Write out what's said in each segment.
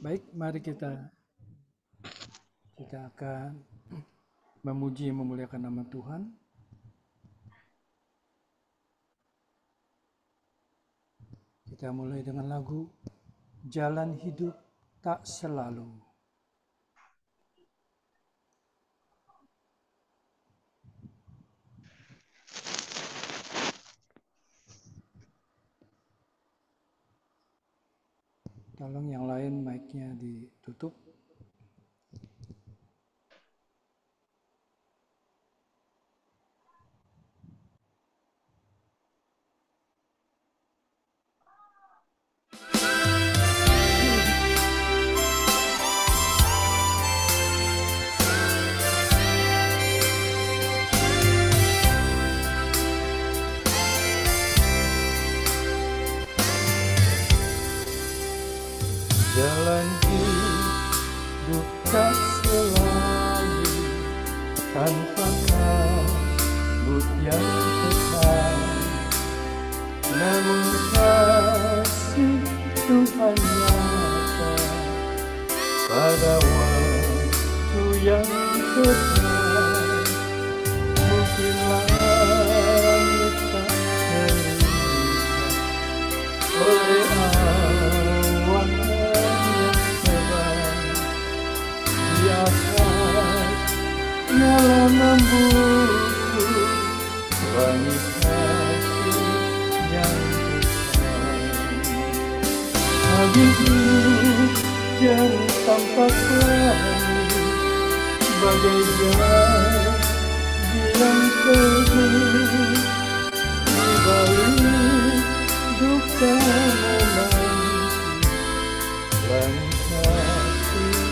Baik, mari kita akan memuji memuliakan nama Tuhan. Kita mulai dengan lagu Jalan Hidup Tak Selalu. Tolong yang lain mic-nya ditutup. Jalan hidup tak selalu tanpa kabut yang tetap, namun kasih Tuhan nyata pada waktu yang tepat. Mungkin langit tak terlihat oleh awan di atas nyala membuku langit kasih yang besar. Habis yang tampak langit bagai jalan yang teguh di balik duka menanti langit kasih.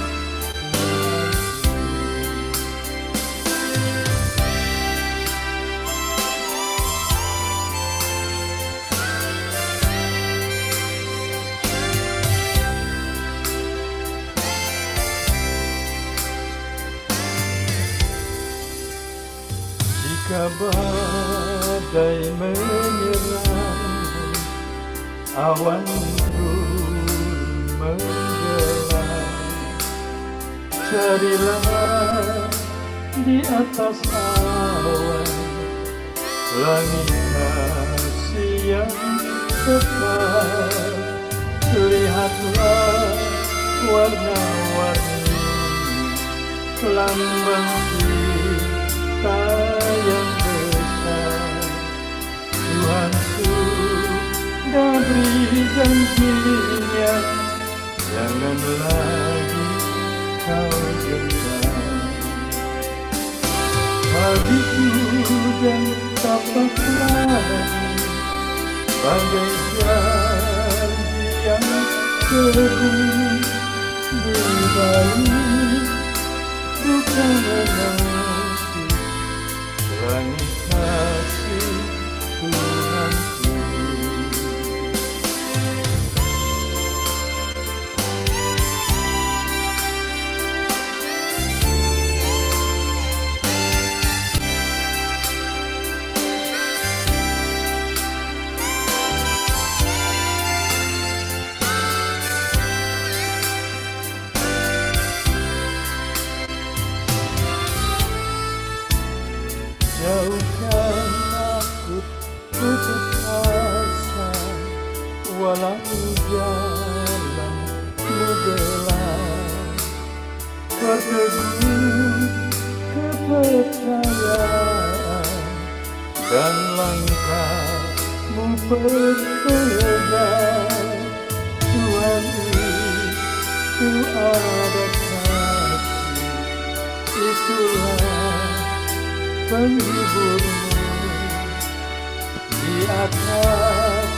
Jika badai menyerang, awan turun menggelam, carilah di atas awan langit kasih yang tepat. Lihatlah warna-warni lambang kita yang besar. Tuhan sudah beri janjinya, jangan lagi kau gentar. Habis hujan tapak langit bagai janji yang teguh di balik duka menanti langit kasih Tuhanku. Jauhkan takut putus asa, walau jalanmu gelap. Berteguh kepercayaan dan langkahmu bertegar. Tuhan itu ada kasih, itulah penghiburmu. Di atas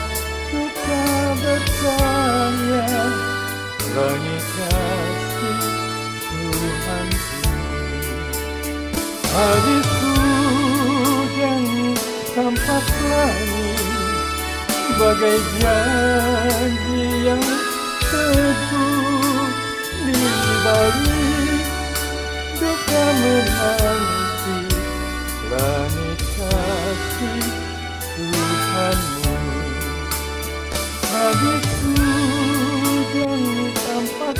kita bercahaya langit kasih Tuhanku. Habis hujan tampak langit bagai janji yang teguh di balik duka menanti langit kasih Tuhanmu. Habis hujan tampak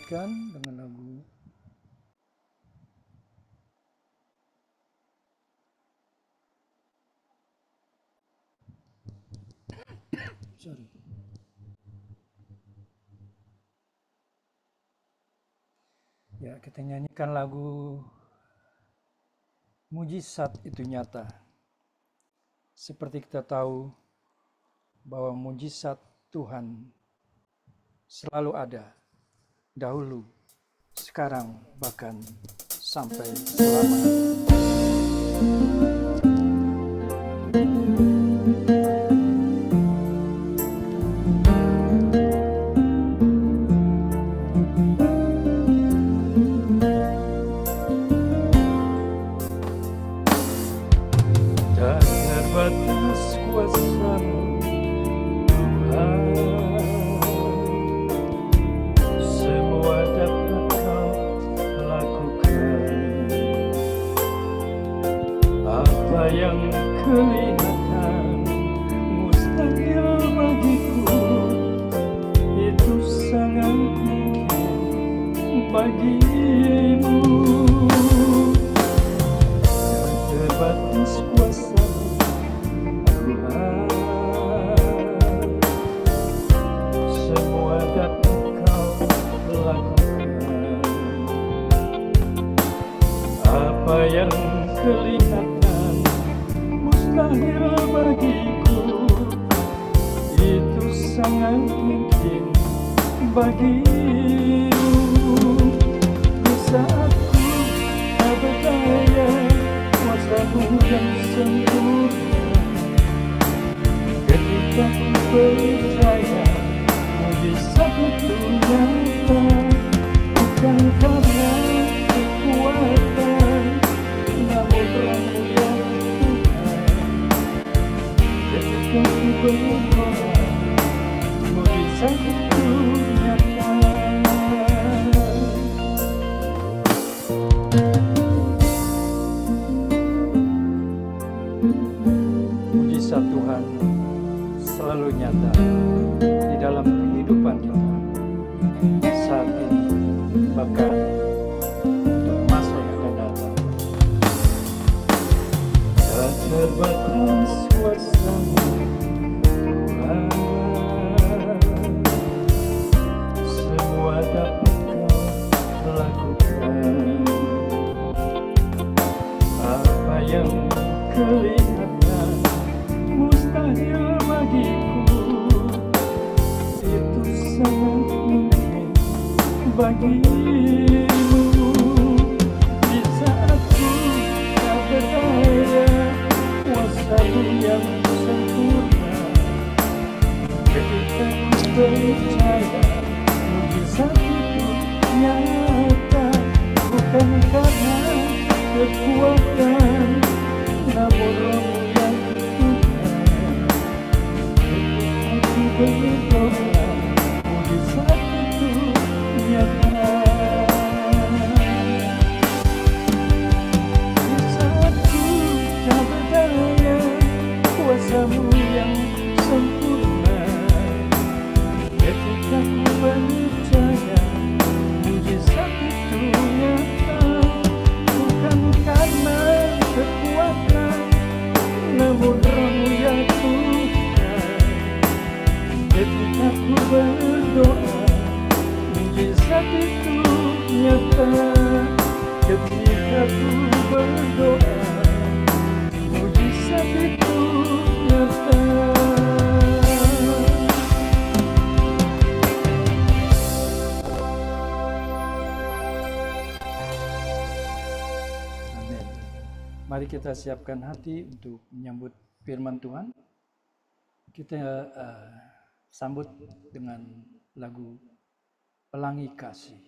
lanjutkan dengan lagu Ya, kita nyanyikan lagu Mujizat Itu Nyata. Seperti kita tahu bahwa mujizat Tuhan selalu ada, dahulu, sekarang, bahkan sampai selamanya. Mujizat Tuhan selalu nyata di dalam kehidupan kita saat ini, bahkan untuk masa yang akan datang. Tak terbatas kuasa-Mu Tuhan, semua dapat Kau lakukan. Apa yang kelihatan mustahil bagiku, itu sangat mungkin bagimu. Di saat ku tak berdaya, kuasa-Mu yang sempurna, ketika ku percaya mujizat itu nyata, bukan karena kekuatan, namun Roh-Mu yang Tuhan. Ketika aku berdoa, mujizat itu nyata. Di saat ku tak berdaya, kuasa-Mu yang sempurna, ketika ku percaya mujizat itu nyata, bukan karena kekuatan, namun Roh-Mu yang Tuhan. Ketika ku berdoa, mujizat itu nyata. Ketika ku berdoa, mujizat itu nyata. Mari kita siapkan hati untuk menyambut firman Tuhan. Kita sambut dengan lagu Pelangi Kasih.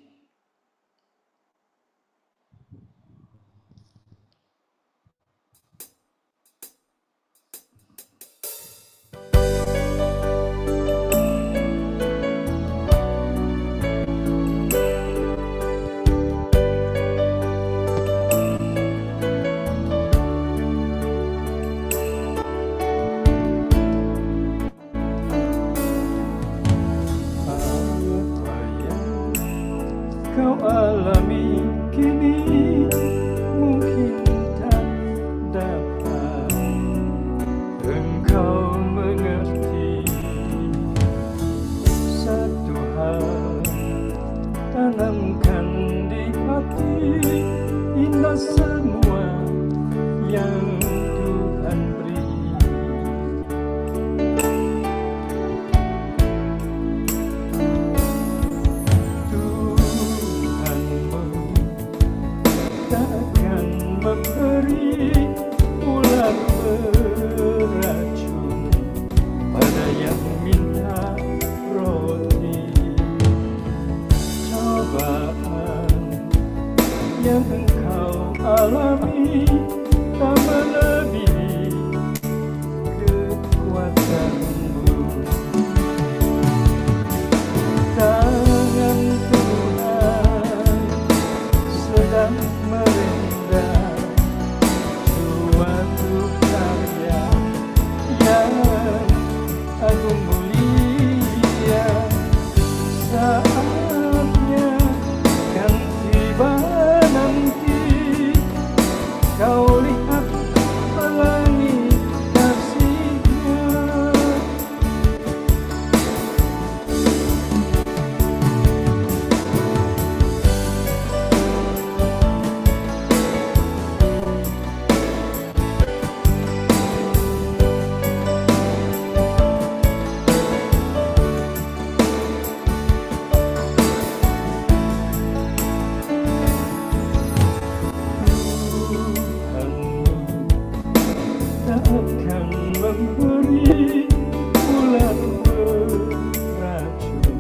memberi ular beracun,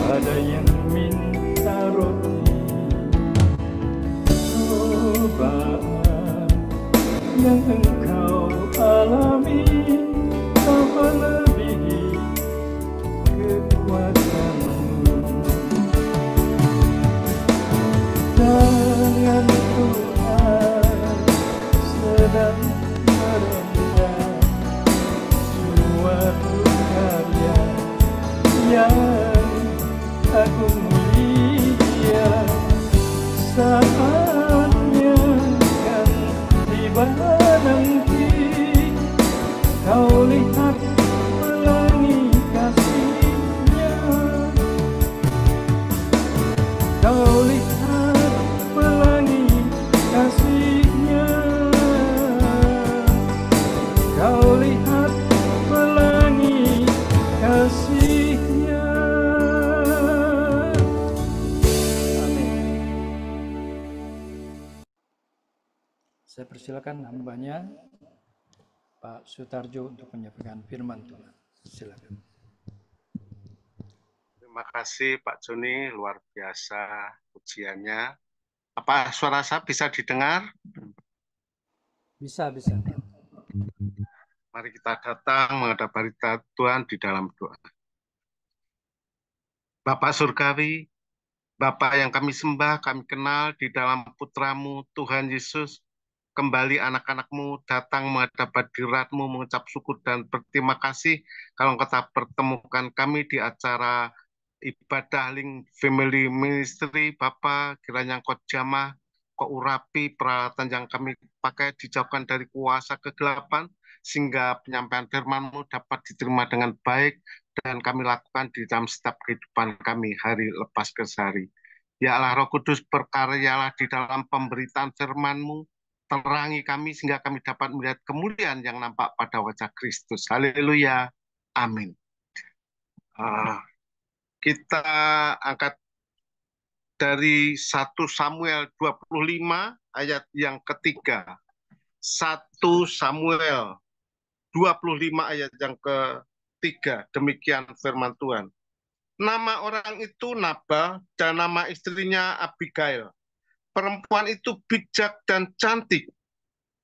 ada yang minta roti. Cobaan yang engkau alami tak melebihi kekuatanmu. Tangan Tuhan sedang merendam suatu karya yang agung mulia. Saatnya kan tiba nanti, kau lihat pelangi kasih-Nya, kau lihat pelangi kasih-Nya, kau lihat pelangi kasih-Nya. Saya persilakan hambanya Pak Sutarjo untuk menyampaikan firman Tuhan. Silakan. Terima kasih Pak Joni, luar biasa pujiannya. Apa suara saya bisa didengar? Bisa. Mari kita datang menghadap hadirat Tuhan di dalam doa. Bapak Surgawi, Bapak yang kami sembah, kami kenal di dalam putramu Tuhan Yesus. Kembali anak-anak-Mu datang menghadap hadirat-Mu, mengucap syukur dan berterima kasih kalau Engkau telah pertemukan kami di acara ibadah Link Family Ministry. Bapak, kiranya Engkau jamah, Engkau urapi peralatan yang kami pakai, dijauhkan dari kuasa kegelapan, sehingga penyampaian firman-Mu dapat diterima dengan baik, dan kami lakukan di dalam setiap kehidupan kami hari lepas ke hari. Ya Allah Roh Kudus, berkaryalah di dalam pemberitaan firman-Mu, terangi kami sehingga kami dapat melihat kemuliaan yang nampak pada wajah Kristus. Haleluya. Amin. Kita angkat dari 1 Samuel 25 ayat yang ketiga. 1 Samuel 25 ayat yang ketiga. Demikian firman Tuhan. Nama orang itu Nabal dan nama istrinya Abigail. Perempuan itu bijak dan cantik,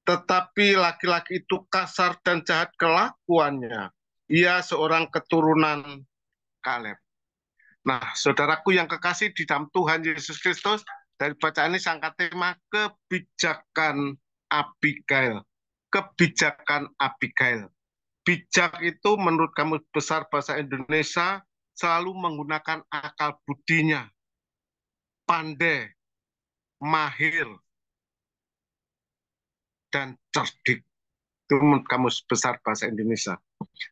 tetapi laki-laki itu kasar dan jahat kelakuannya. Ia seorang keturunan Kaleb. Nah, saudaraku yang kekasih di dalam Tuhan Yesus Kristus, dari bacaan ini saya angkat tema kebijakan Abigail. Kebijakan Abigail. Bijak itu menurut Kamus Besar Bahasa Indonesia selalu menggunakan akal budinya, pandai, mahir, dan cerdik. Itu menurut Kamus Besar Bahasa Indonesia.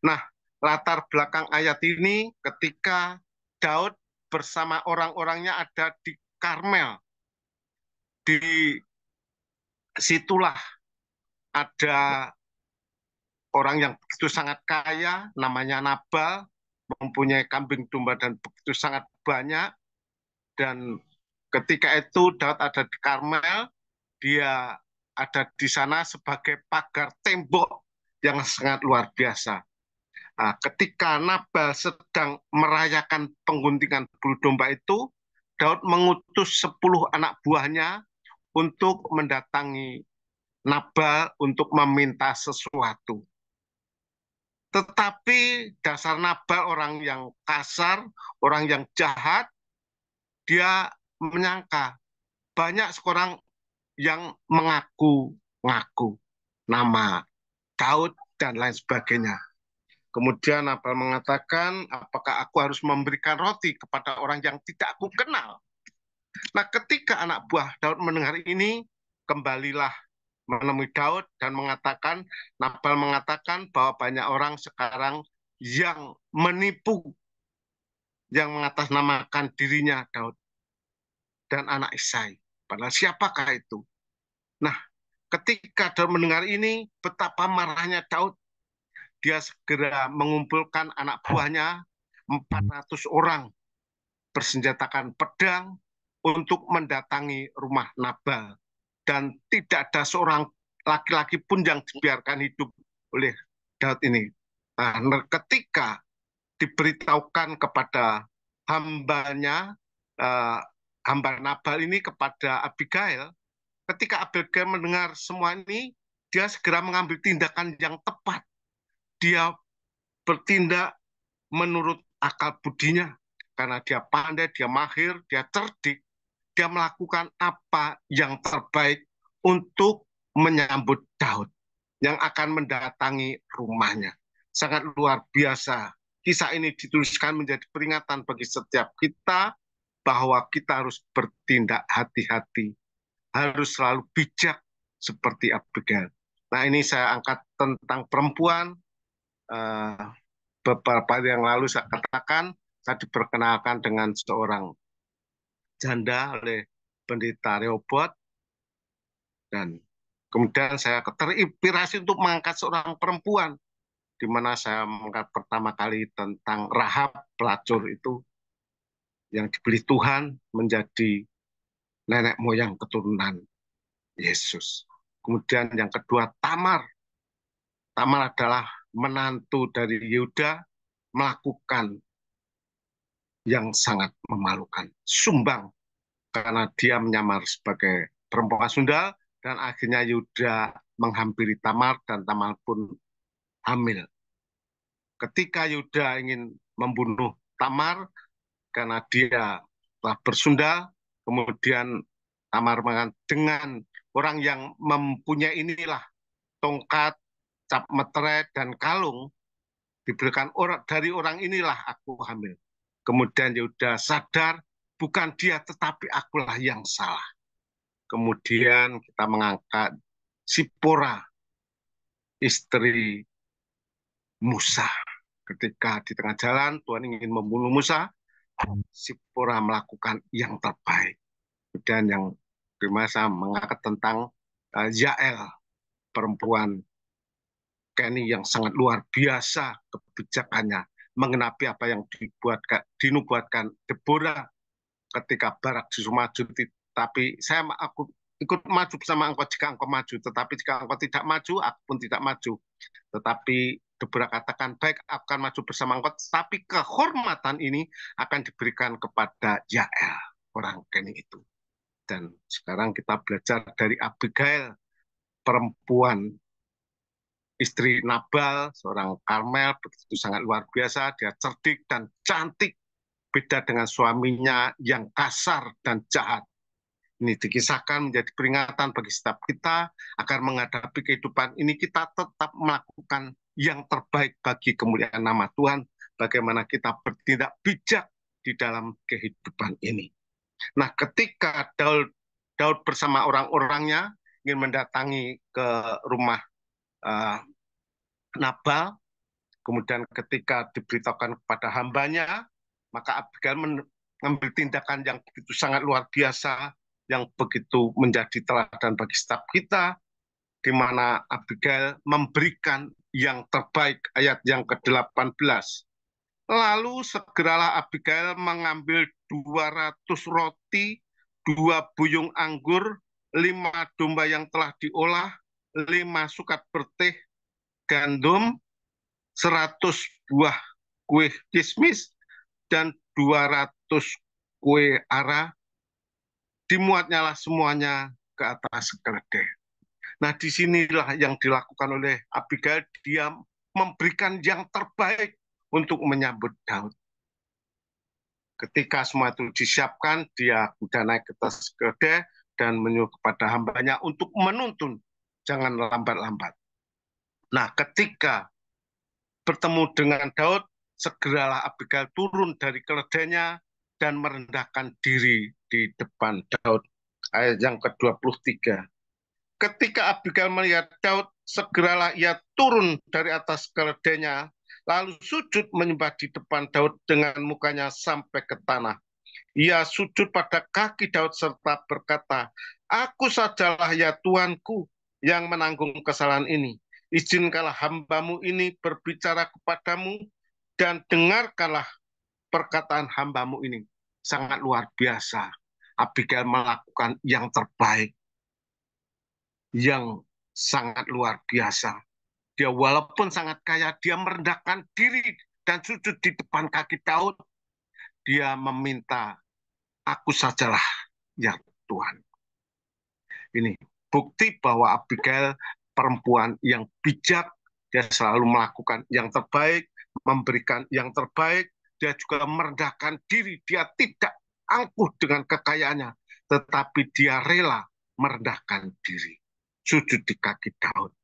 Nah, latar belakang ayat ini ketika Daud bersama orang-orangnya ada di Karmel. Di situlah ada orang yang begitu sangat kaya, namanya Nabal, mempunyai kambing domba dan begitu sangat banyak. Dan ketika itu Daud ada di Karmel, dia ada di sana sebagai pagar tembok yang sangat luar biasa. Nah, ketika Nabal sedang merayakan pengguntingan bulu domba itu, Daud mengutus 10 anak buahnya untuk mendatangi Nabal untuk meminta sesuatu. Tetapi dasar Nabal orang yang kasar, orang yang jahat, dia menyangka banyak seorang yang mengaku-ngaku nama Daud dan lain sebagainya. Kemudian Nabal mengatakan, apakah aku harus memberikan roti kepada orang yang tidak aku kenal? Nah, ketika anak buah Daud mendengar ini, kembalilah menemui Daud dan mengatakan, Nabal mengatakan bahwa banyak orang sekarang yang menipu, yang mengatasnamakan dirinya Daud dan anak Isai. Padahal siapakah itu? Nah, ketika Daud mendengar ini, betapa marahnya Daud. Dia segera mengumpulkan anak buahnya, 400 orang, bersenjatakan pedang untuk mendatangi rumah Nabal. Dan tidak ada seorang laki-laki pun yang dibiarkan hidup oleh Daud ini. Nah, ketika diberitahukan kepada hambanya, eh, hamba Nabal ini kepada Abigail, ketika Abigail mendengar semua ini, dia segera mengambil tindakan yang tepat. Dia bertindak menurut akal budinya, karena dia pandai, dia mahir, dia cerdik, dia melakukan apa yang terbaik untuk menyambut Daud yang akan mendatangi rumahnya. Sangat luar biasa. Kisah ini dituliskan menjadi peringatan bagi setiap kita bahwa kita harus bertindak hati-hati, harus selalu bijak seperti Abigail. Nah, ini saya angkat tentang perempuan. Eh, Beberapa hari yang lalu saya katakan, saya diperkenalkan dengan seorang janda oleh pendeta Rehoboth, dan kemudian saya terinspirasi untuk mengangkat seorang perempuan, di mana saya mengangkat pertama kali tentang Rahab pelacur itu yang dipilih Tuhan menjadi nenek moyang keturunan Yesus. Kemudian yang kedua Tamar. Tamar adalah menantu dari Yehuda melakukan yang sangat memalukan. Sumbang karena dia menyamar sebagai perempuan Sunda, dan akhirnya Yehuda menghampiri Tamar dan Tamar pun hamil. Ketika Yehuda ingin membunuh Tamar karena dia telah bersundal, kemudian Tamar dengan orang yang mempunyai inilah tongkat, cap meterai, dan kalung, diberikan orang dari orang inilah aku hamil. Kemudian Yehuda sadar, bukan dia tetapi akulah yang salah. Kemudian kita mengangkat Sipora, istri Musa. Ketika di tengah jalan Tuhan ingin membunuh Musa, Sipora melakukan yang terbaik. Dan yang kelima saya mengangkat tentang Yael, perempuan Kenny yang sangat luar biasa kebijakannya, mengenapi apa yang dinubuatkan Deborah ketika Barak justru maju. Tapi aku ikut maju bersama engkau jika engkau maju, tetapi jika engkau tidak maju, aku pun tidak maju. Tetapi Deborah katakan, baik, aku akan maju bersama engkau, tapi kehormatan ini akan diberikan kepada Yael, orang Keni itu. Dan sekarang kita belajar dari Abigail, perempuan istri Nabal, seorang Karmel, begitu sangat luar biasa, dia cerdik dan cantik, beda dengan suaminya yang kasar dan jahat. Ini dikisahkan menjadi peringatan bagi setiap kita agar menghadapi kehidupan ini kita tetap melakukan yang terbaik bagi kemuliaan nama Tuhan, bagaimana kita bertindak bijak di dalam kehidupan ini. Nah, ketika Daud bersama orang-orangnya ingin mendatangi ke rumah uh, Nabal, kemudian ketika diberitahukan kepada hambanya, maka Abigail mengambil tindakan yang begitu sangat luar biasa, yang begitu menjadi teladan bagi setiap kita, di mana Abigail memberikan yang terbaik, ayat yang ke-18. Lalu segeralah Abigail mengambil 200 roti, 2 buyung anggur, 5 domba yang telah diolah, 5 sukat berteh gandum, 100 buah kue kismis, dan 200 kue ara. Dimuatnya lah semuanya ke atas keledai. Nah, disinilah yang dilakukan oleh Abigail. Dia memberikan yang terbaik untuk menyambut Daud. Ketika semua itu disiapkan, dia sudah naik ke atas keledai dan menyuruh kepada hambanya untuk menuntun. Jangan lambat-lambat. Nah, ketika bertemu dengan Daud, segeralah Abigail turun dari keledainya dan merendahkan diri di depan Daud. Ayat yang ke-23. Ketika Abigail melihat Daud, segeralah ia turun dari atas keledainya, lalu sujud menyembah di depan Daud dengan mukanya sampai ke tanah. Ia sujud pada kaki Daud serta berkata, aku sajalah ya Tuanku yang menanggung kesalahan ini. Izinkanlah hambamu ini berbicara kepadamu dan dengarkanlah perkataan hambamu ini. Sangat luar biasa. Abigail melakukan yang terbaik, yang sangat luar biasa. Dia walaupun sangat kaya, dia merendahkan diri dan sujud di depan kaki Daud. Dia meminta, aku sajalah ya Tuhan. Ini bukti bahwa Abigail perempuan yang bijak, dia selalu melakukan yang terbaik, memberikan yang terbaik, dia juga merendahkan diri, dia tidak angkuh dengan kekayaannya, tetapi dia rela merendahkan diri, sujud di kaki Daud.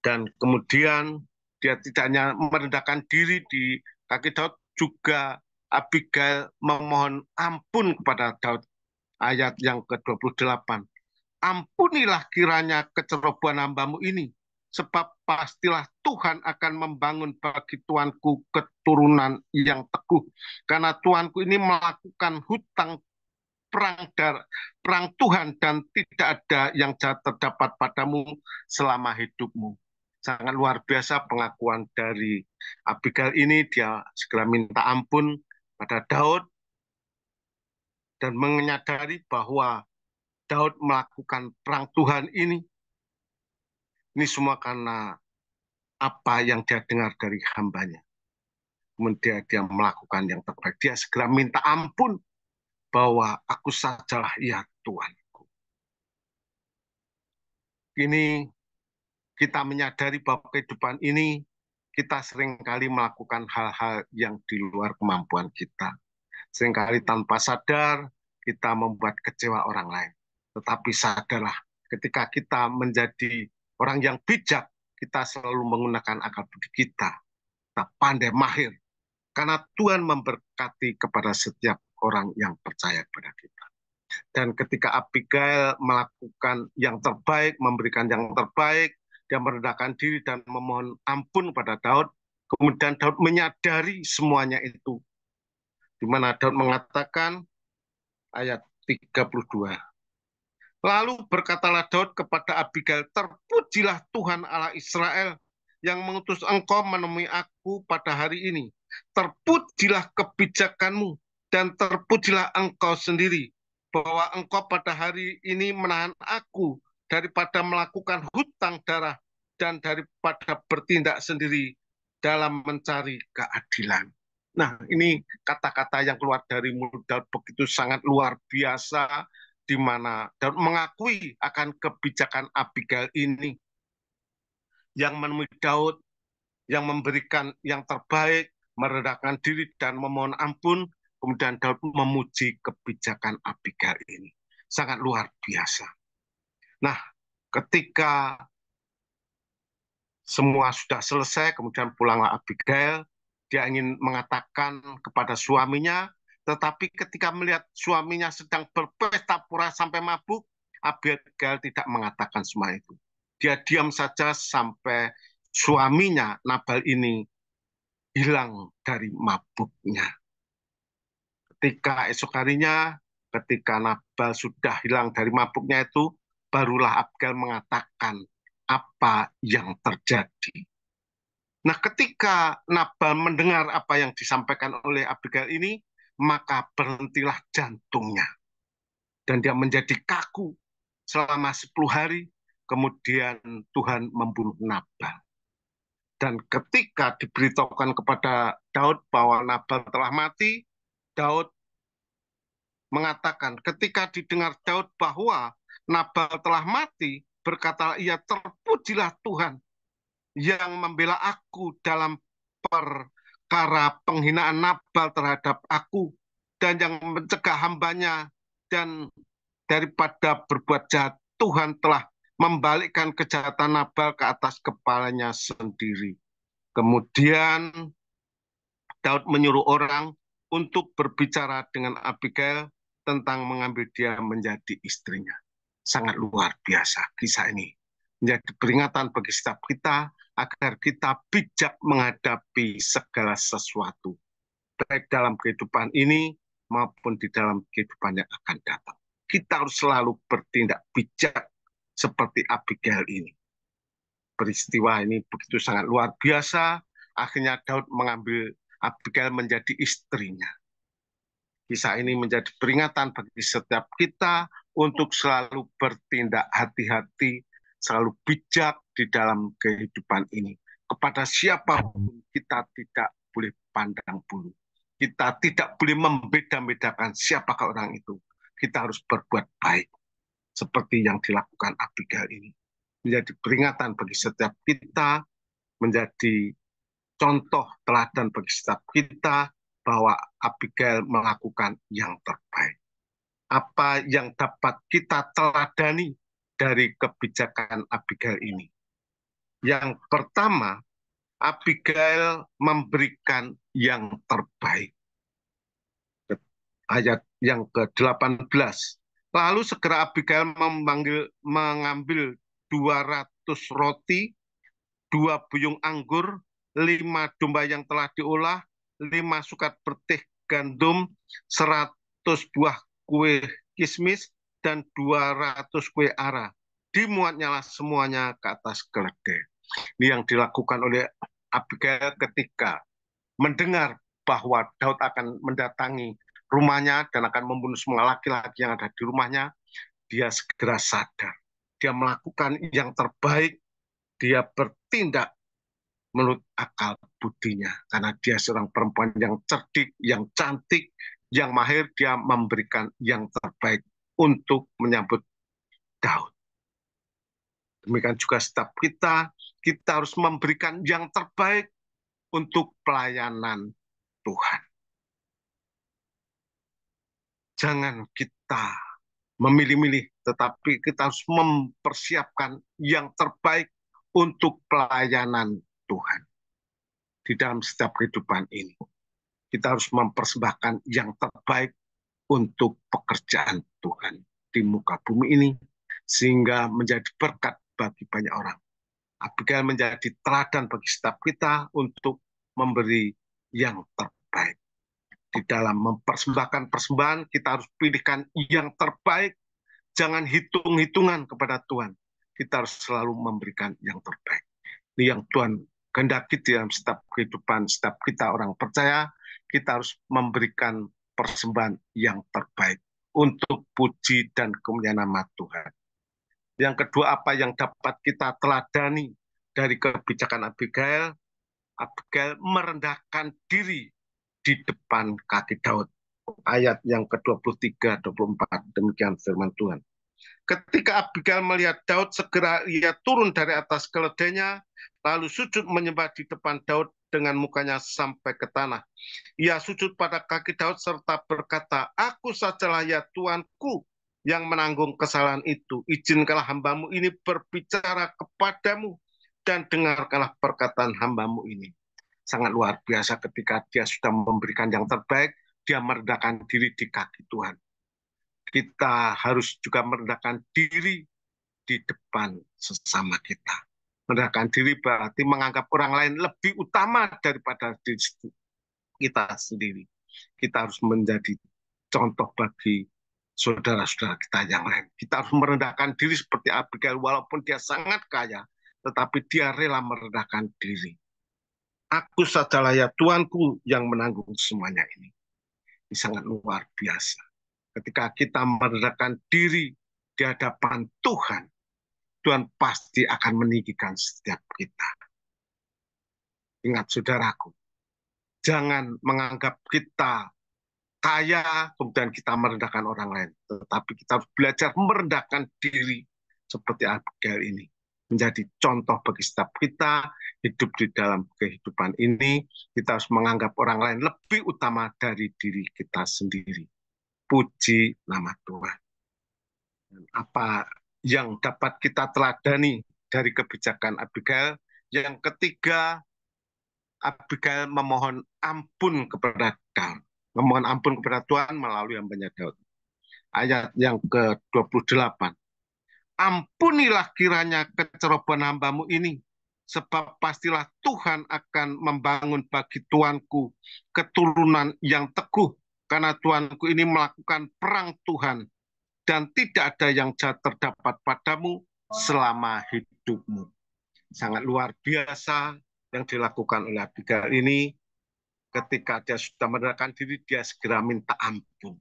Dan kemudian dia tidak hanya merendahkan diri di kaki Daud, juga Abigail memohon ampun kepada Daud. Ayat yang ke-28. Ampunilah kiranya kecerobohan hambamu ini, sebab pastilah Tuhan akan membangun bagi tuanku keturunan yang teguh. Karena tuanku ini melakukan hutang perang Tuhan dan tidak ada yang jahat terdapat padamu selama hidupmu. Sangat luar biasa pengakuan dari Abigail ini. Dia segera minta ampun pada Daud dan menyadari bahwa Daud melakukan perang Tuhan ini semua karena apa yang dia dengar dari hambanya. Kemudian dia melakukan yang terbaik. Dia segera minta ampun bahwa aku sajalah ya Tuhanku. Ini kita menyadari bahwa kehidupan ini kita seringkali melakukan hal-hal yang di luar kemampuan kita. Seringkali tanpa sadar kita membuat kecewa orang lain. Tetapi sadarlah, ketika kita menjadi orang yang bijak, kita selalu menggunakan akal budi kita. Kita pandai mahir. Karena Tuhan memberkati kepada setiap orang yang percaya kepada kita. Dan ketika Abigail melakukan yang terbaik, memberikan yang terbaik, dia merendahkan diri dan memohon ampun pada Daud, kemudian Daud menyadari semuanya itu. Di mana Daud mengatakan, ayat 32. Lalu berkatalah Daud kepada Abigail, terpujilah Tuhan Allah Israel yang mengutus engkau menemui aku pada hari ini. Terpujilah kebijakanmu dan terpujilah engkau sendiri, bahwa engkau pada hari ini menahan aku daripada melakukan hutang darah dan daripada bertindak sendiri dalam mencari keadilan. Nah, ini kata-kata yang keluar dari mulut Daud begitu sangat luar biasa, di mana Daud mengakui akan kebijakan Abigail ini yang menemui Daud, yang memberikan yang terbaik, merendahkan diri dan memohon ampun. Kemudian Daud memuji kebijakan Abigail ini. Sangat luar biasa. Nah, ketika semua sudah selesai, kemudian pulanglah Abigail. Dia ingin mengatakan kepada suaminya, tetapi ketika melihat suaminya sedang berpesta pura sampai mabuk, Abigail tidak mengatakan semua itu. Dia diam saja sampai suaminya Nabal ini hilang dari mabuknya. Ketika esok harinya, ketika Nabal sudah hilang dari mabuknya itu, barulah Abigail mengatakan apa yang terjadi. Nah, ketika Nabal mendengar apa yang disampaikan oleh Abigail ini, maka berhentilah jantungnya. Dan dia menjadi kaku selama 10 hari, kemudian Tuhan membunuh Nabal. Dan ketika diberitahukan kepada Daud bahwa Nabal telah mati, Daud mengatakan, ketika didengar Daud bahwa Nabal telah mati, berkatalah ia, terpujilah Tuhan yang membela aku dalam perkara penghinaan Nabal terhadap aku, dan yang mencegah hambanya, dan daripada berbuat jahat, Tuhan telah membalikkan kejahatan Nabal ke atas kepalanya sendiri. Kemudian Daud menyuruh orang untuk berbicara dengan Abigail tentang mengambil dia menjadi istrinya. Sangat luar biasa kisah ini. Menjadi peringatan bagi setiap kita agar kita bijak menghadapi segala sesuatu, baik dalam kehidupan ini maupun di dalam kehidupan yang akan datang. Kita harus selalu bertindak bijak seperti Abigail ini. Peristiwa ini begitu sangat luar biasa, akhirnya Daud mengambil Abigail menjadi istrinya. Kisah ini menjadi peringatan bagi setiap kita untuk selalu bertindak hati-hati, selalu bijak di dalam kehidupan ini. Kepada siapapun kita tidak boleh pandang bulu. Kita tidak boleh membeda-bedakan siapakah orang itu. Kita harus berbuat baik. Seperti yang dilakukan Abigail ini. Menjadi peringatan bagi setiap kita, menjadi contoh teladan bagi setiap kita, bahwa Abigail melakukan yang terbaik. Apa yang dapat kita teladani dari kebijakan Abigail ini? Yang pertama, Abigail memberikan yang terbaik. Ayat yang ke-18. Lalu segera Abigail mengambil 200 roti, 2 buyung anggur, 5 domba yang telah diolah, 5 sukat bertih gandum, 100 buah kue kismis, dan 200 kue ara. Dimuatnyalah semuanya ke atas keledai. Ini yang dilakukan oleh Abigail ketika mendengar bahwa Daud akan mendatangi rumahnya dan akan membunuh semua laki-laki yang ada di rumahnya. Dia segera sadar. Dia melakukan yang terbaik. Dia bertindak menurut akal budinya. Karena dia seorang perempuan yang cerdik, yang cantik, yang mahir. Dia memberikan yang terbaik untuk menyambut Daud. Demikian juga setiap kita harus memberikan yang terbaik untuk pelayanan Tuhan. Jangan kita memilih-milih, tetapi kita harus mempersiapkan yang terbaik untuk pelayanan Tuhan. Di dalam setiap kehidupan ini, kita harus mempersembahkan yang terbaik untuk pekerjaan Tuhan di muka bumi ini, sehingga menjadi berkat bagi banyak orang. Abigail menjadi teladan bagi setiap kita untuk memberi yang terbaik. Di dalam mempersembahkan persembahan, kita harus pilihkan yang terbaik. Jangan hitung-hitungan kepada Tuhan. Kita harus selalu memberikan yang terbaik. Ini yang Tuhan kehendaki dalam setiap kehidupan, setiap kita orang percaya, kita harus memberikan persembahan yang terbaik untuk puji dan kemuliaan nama Tuhan. Yang kedua, apa yang dapat kita teladani dari kebijakan Abigail? Abigail merendahkan diri di depan kaki Daud. Ayat yang ke-23-24, demikian firman Tuhan. Ketika Abigail melihat Daud, segera ia turun dari atas keledainya, lalu sujud menyembah di depan Daud dengan mukanya sampai ke tanah. Ia sujud pada kaki Daud serta berkata, "Aku sajalah ya Tuanku yang menanggung kesalahan itu. Izinkanlah hambamu ini berbicara kepadamu dan dengarkanlah perkataan hambamu ini." Sangat luar biasa ketika dia sudah memberikan yang terbaik, dia merendahkan diri di kaki Tuhan. Kita harus juga merendahkan diri di depan sesama kita. Merendahkan diri berarti menganggap orang lain lebih utama daripada diri kita sendiri. Kita harus menjadi contoh bagi saudara-saudara kita yang lain. Kita harus merendahkan diri seperti Abigail, walaupun dia sangat kaya, tetapi dia rela merendahkan diri. Aku sajalah ya Tuanku yang menanggung semuanya ini. Ini sangat luar biasa. Ketika kita merendahkan diri di hadapan Tuhan, Tuhan pasti akan meninggikan setiap kita. Ingat saudaraku, jangan menganggap kita kaya, kemudian kita merendahkan orang lain. Tetapi kita harus belajar merendahkan diri seperti Abigail ini. Menjadi contoh bagi setiap kita hidup di dalam kehidupan ini. Kita harus menganggap orang lain lebih utama dari diri kita sendiri. Puji nama Tuhan. Apa yang dapat kita teladani dari kebijakan Abigail? Yang ketiga, Abigail memohon ampun kepada Daud. Memohon ampun kepada Tuhan melalui hambanya Daud. Ayat yang ke-28. Ampunilah kiranya kecerobohan hambamu ini, sebab pastilah Tuhan akan membangun bagi tuanku keturunan yang teguh, karena tuanku ini melakukan perang Tuhan, dan tidak ada yang jahat terdapat padamu selama hidupmu. Sangat luar biasa yang dilakukan oleh Abigail ini. Ketika dia sudah merendahkan diri, dia segera minta ampun.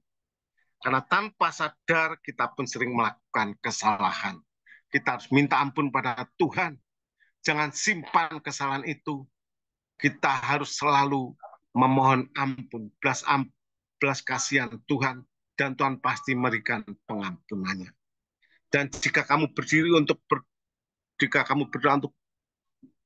Karena tanpa sadar kita pun sering melakukan kesalahan. Kita harus minta ampun pada Tuhan. Jangan simpan kesalahan itu. Kita harus selalu memohon ampun, belas kasihan Tuhan, dan Tuhan pasti memberikan pengampunannya. Dan jika kamu berdiri jika kamu berdoa untuk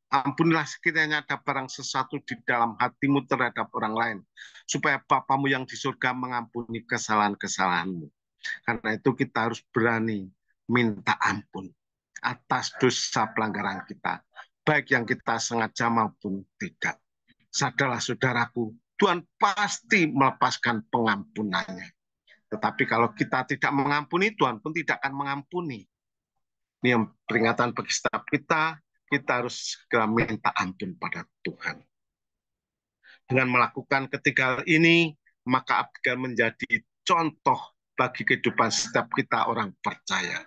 ampunilah sekiranya ada barang sesuatu di dalam hatimu terhadap orang lain, supaya Bapamu yang di surga mengampuni kesalahan-kesalahanmu. Karena itu kita harus berani minta ampun atas dosa pelanggaran kita, baik yang kita sengaja maupun tidak. Sadarlah saudaraku, Tuhan pasti melepaskan pengampunannya. Tetapi kalau kita tidak mengampuni, Tuhan pun tidak akan mengampuni. Ini yang peringatan bagi setiap kita harus segera minta ampun pada Tuhan. Dengan melakukan ketiga hal ini, maka Abigail menjadi contoh bagi kehidupan setiap kita orang percaya.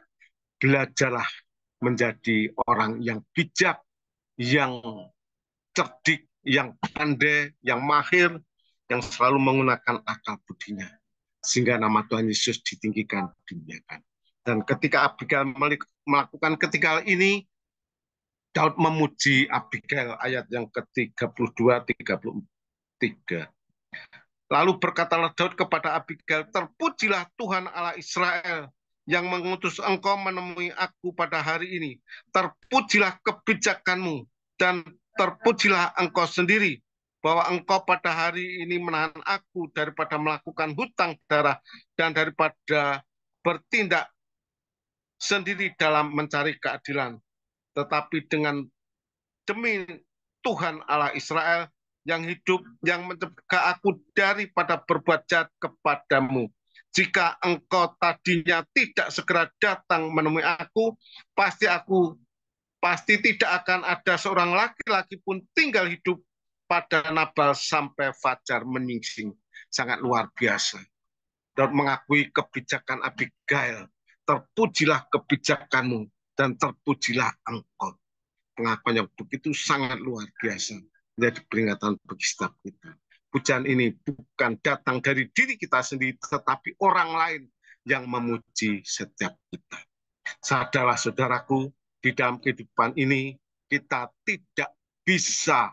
Belajarlah menjadi orang yang bijak, yang cerdik, yang pandai, yang mahir, yang selalu menggunakan akal budinya. Sehingga nama Tuhan Yesus ditinggikan, dimuliakan. Dan ketika Abigail melakukan ketiga hal ini, Daud memuji Abigail ayat yang ke-32, 33. Lalu berkatalah Daud kepada Abigail, terpujilah Tuhan Allah Israel yang mengutus engkau menemui aku pada hari ini. Terpujilah kebijakanmu dan terpujilah engkau sendiri bahwa engkau pada hari ini menahan aku daripada melakukan hutang darah dan daripada bertindak sendiri dalam mencari keadilan. Tetapi demi Tuhan Allah Israel yang hidup, yang mencegah aku daripada berbuat jahat kepadamu. Jika engkau tadinya tidak segera datang menemui aku pasti tidak akan ada seorang laki-laki pun tinggal hidup pada Nabal sampai fajar menyingsing. Sangat luar biasa. Dan mengakui kebijakan Abigail. Terpujilah kebijakanmu dan terpujilah engkau. Pengakuan yang begitu sangat luar biasa. Menjadi peringatan bagi setiap kita. Pujian ini bukan datang dari diri kita sendiri, tetapi orang lain yang memuji setiap kita. Sadarlah saudaraku, di dalam kehidupan ini kita tidak bisa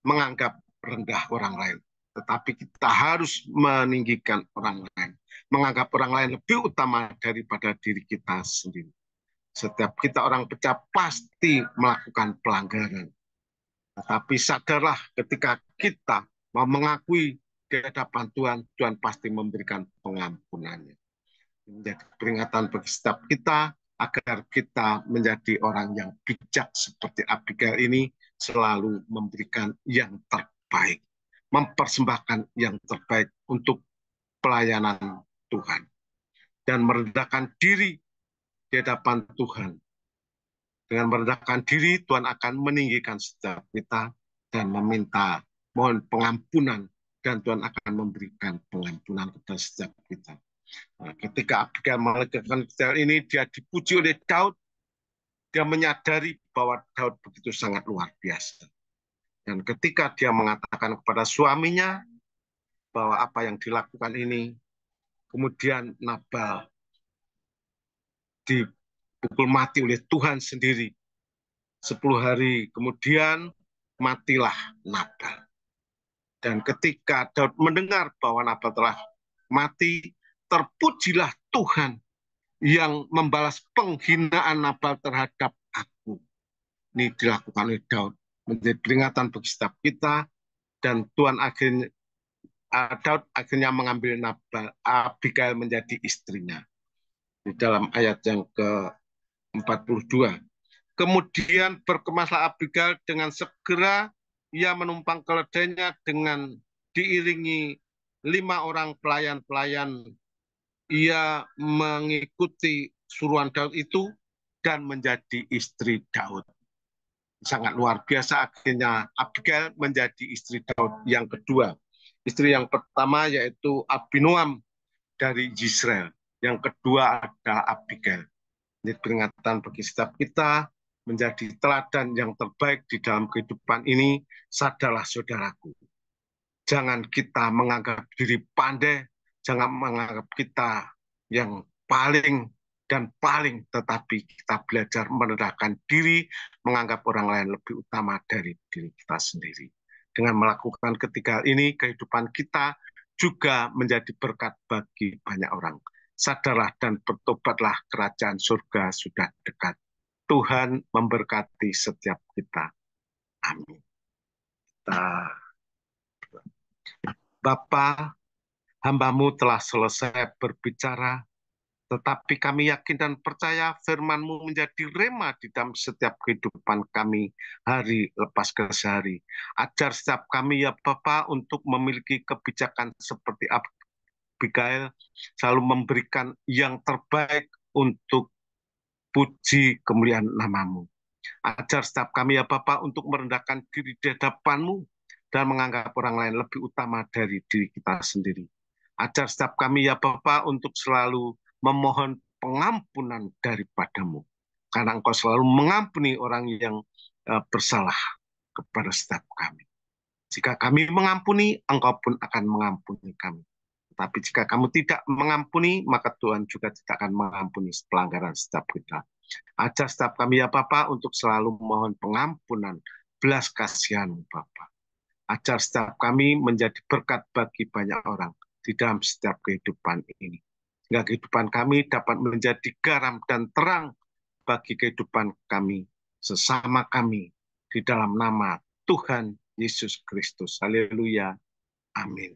menganggap rendah orang lain. Tetapi kita harus meninggikan orang lain. Menganggap orang lain lebih utama daripada diri kita sendiri. Setiap kita orang percaya pasti melakukan pelanggaran. Tetapi sadarlah ketika kita mau mengakui di hadapan Tuhan, Tuhan pasti memberikan pengampunannya. Menjadi peringatan bagi setiap kita agar kita menjadi orang yang bijak seperti Abigail ini, selalu memberikan yang terbaik, mempersembahkan yang terbaik untuk pelayanan Tuhan, dan merendahkan diri di hadapan Tuhan. Dengan merendahkan diri, Tuhan akan meninggikan setiap kita dan mohon pengampunan, dan Tuhan akan memberikan pengampunan kepada setiap kita. Nah, ketika Abigail melakukan hal ini, dia dipuji oleh Daud. Dia menyadari bahwa Daud begitu sangat luar biasa. Dan ketika dia mengatakan kepada suaminya bahwa apa yang dilakukan ini, kemudian Nabal dipukul mati oleh Tuhan sendiri. 10 hari kemudian matilah Nabal. Dan ketika Daud mendengar bahwa Nabal telah mati, terpujilah Tuhan yang membalas penghinaan Nabal terhadap aku. Ini dilakukan oleh Daud. Menjadi peringatan bagi setiap kita, dan Daud akhirnya mengambil Abigail menjadi istrinya. Di dalam ayat yang ke-42. Kemudian berkemaslah Abigail dengan segera ia menumpang keledainya dengan diiringi 5 orang pelayan-pelayan. Ia mengikuti suruhan Daud itu dan menjadi istri Daud. Sangat luar biasa akhirnya Abigail menjadi istri Daud yang kedua. Istri yang pertama yaitu Abinoam dari Israel. Yang kedua adalah Abigail. Ini peringatan bagi setiap kita menjadi teladan yang terbaik di dalam kehidupan ini. Sadarlah saudaraku. Jangan kita menganggap diri pandai, jangan menganggap kita yang paling Dan paling tetapi kita belajar merendahkan diri, menganggap orang lain lebih utama dari diri kita sendiri. Dengan melakukan ketiga ini, kehidupan kita juga menjadi berkat bagi banyak orang. Sadarlah dan bertobatlah, kerajaan surga sudah dekat. Tuhan memberkati setiap kita. Amin. Bapa, hamba-Mu telah selesai berbicara, tetapi kami yakin dan percaya firman-Mu menjadi rema di dalam setiap kehidupan kami hari lepas ke hari. Ajar setiap kami ya Bapa untuk memiliki kebijakan seperti Abigail, selalu memberikan yang terbaik untuk puji kemuliaan nama-Mu. Ajar setiap kami ya Bapa untuk merendahkan diri di hadapan-Mu dan menganggap orang lain lebih utama dari diri kita sendiri. Ajar setiap kami ya Bapa untuk selalu memohon pengampunan daripada-Mu. Karena Engkau selalu mengampuni orang yang bersalah kepada setiap kami. Jika kami mengampuni, Engkau pun akan mengampuni kami. Tapi jika kamu tidak mengampuni, maka Tuhan juga tidak akan mengampuni pelanggaran setiap kita. Ajar setiap kami ya Bapa untuk selalu mohon pengampunan, belas kasihan Bapa. Ajar setiap kami menjadi berkat bagi banyak orang di dalam setiap kehidupan ini. Sehingga kehidupan kami dapat menjadi garam dan terang bagi kehidupan kami, sesama kami, di dalam nama Tuhan Yesus Kristus. Haleluya. Amin.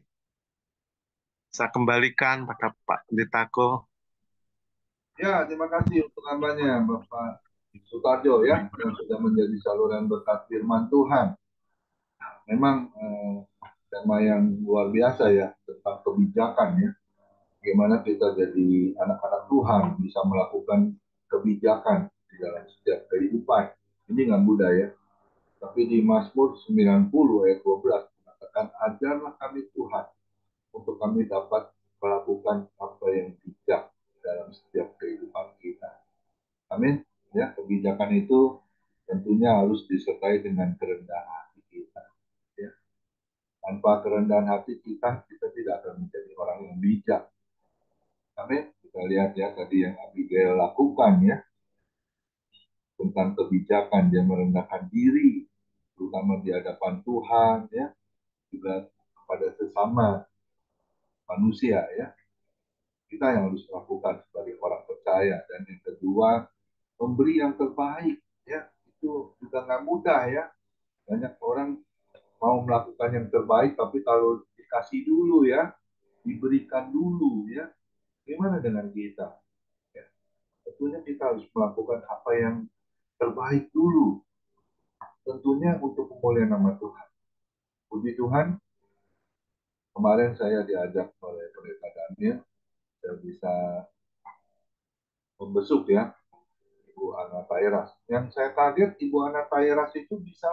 Saya kembalikan pada Pak Pendetaku. Ya, terima kasih untuk hambanya Bapak Sutarjo ya, yang sudah menjadi saluran berkat firman Tuhan. Memang tema yang luar biasa ya, tentang kebijakan ya. Bagaimana kita jadi anak-anak Tuhan bisa melakukan kebijakan di dalam setiap kehidupan. Ini nggak mudah ya. Tapi di Mazmur 90 ayat 12 mengatakan, ajarlah kami Tuhan untuk kami dapat melakukan apa yang bijak dalam setiap kehidupan kita. Amin. Ya, kebijakan itu tentunya harus disertai dengan kerendahan hati kita. Ya. Tanpa kerendahan hati kita, kita tidak akan menjadi orang yang bijak. Amin. Kita lihat ya tadi yang Abigail lakukan ya, tentang kebijakan, dia merendahkan diri, terutama di hadapan Tuhan ya, juga kepada sesama manusia ya. Kita yang harus lakukan sebagai orang percaya. Dan yang kedua, memberi yang terbaik ya, itu juga nggak mudah ya. Banyak orang mau melakukan yang terbaik, tapi kalau dikasih dulu ya, diberikan dulu ya, gimana dengan kita? Ya, tentunya kita harus melakukan apa yang terbaik dulu, tentunya untuk pemulihan nama Tuhan. Puji Tuhan, kemarin saya diajak oleh Pendeta Daniel, saya bisa membesuk ya Ibu Ana Tairas. Yang saya kaget Ibu Ana Tairas itu bisa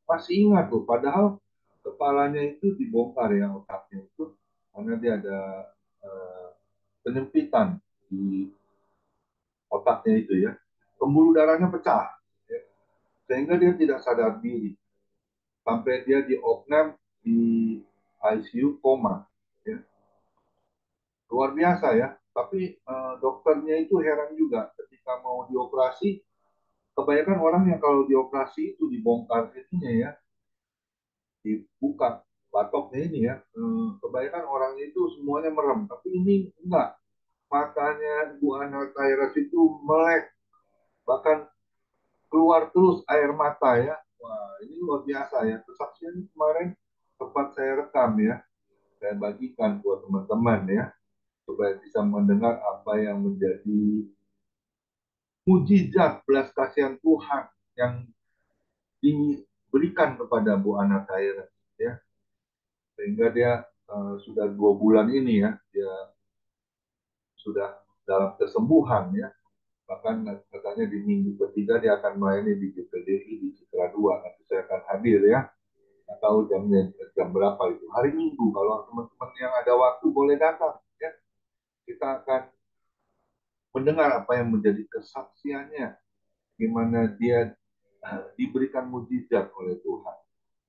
masih ingat tuh, padahal kepalanya itu dibongkar ya, otaknya itu karena dia ada penyempitan di otaknya itu ya, pembuluh darahnya pecah ya. Sehingga dia tidak sadar diri sampai dia di opnam di ICU koma ya. Luar biasa ya. Tapi dokternya itu heran juga ketika mau dioperasi. Kebanyakan orang yang kalau dioperasi itu dibongkar itunya ya, dibuka batoknya ini ya, kebanyakan orang itu semuanya merem, tapi ini enggak. Matanya Bu Ana Tairas itu melek, bahkan keluar terus air mata ya. Wah, ini luar biasa ya. Kesaksian kemarin sempat saya rekam ya, saya bagikan buat teman-teman ya, supaya bisa mendengar apa yang menjadi mujizat belas kasihan Tuhan yang diberikan kepada Bu Ana Tairas ya, sehingga dia sudah 2 bulan ini ya, dia sudah dalam kesembuhan ya. Bahkan katanya di minggu ketiga dia akan melayani di GPDI di Citra 2. Nanti saya akan hadir ya. Nggak tahu jam berapa itu. Hari Minggu. Kalau teman-teman yang ada waktu boleh datang ya. Kita akan mendengar apa yang menjadi kesaksiannya. Gimana dia diberikan mujizat oleh Tuhan.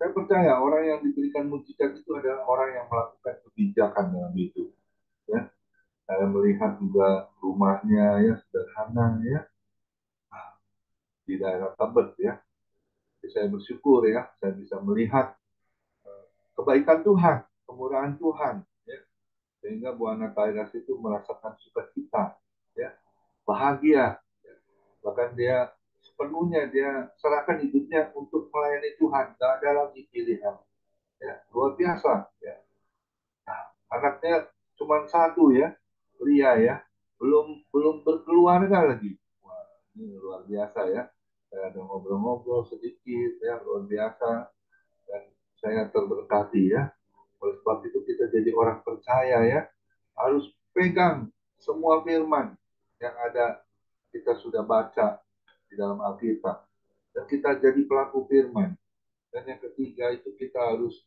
Saya percaya orang yang diberikan mujizat itu adalah orang yang melakukan kebijakan dalam hidup. Ya. Saya melihat juga rumahnya ya sederhana ya di daerah Tebet ya. Jadi saya bersyukur ya, saya bisa melihat kebaikan Tuhan, kemurahan Tuhan, ya. Sehingga Bu Ana Tairas itu merasakan sukacita, ya, bahagia, ya. Bahkan dia sepenuhnya dia serahkan hidupnya untuk melayani Tuhan, tidak ada lagi pilihan, ya, luar biasa, ya. Nah, anaknya cuma satu ya, pria ya, belum belum berkeluarga lagi. Wah, ini luar biasa ya. Saya ada ngobrol-ngobrol sedikit ya, luar biasa dan saya terberkati ya. Oleh sebab itu kita jadi orang percaya ya, harus pegang semua firman yang ada kita sudah baca di dalam Alkitab. Dan kita jadi pelaku firman. Dan yang ketiga itu kita harus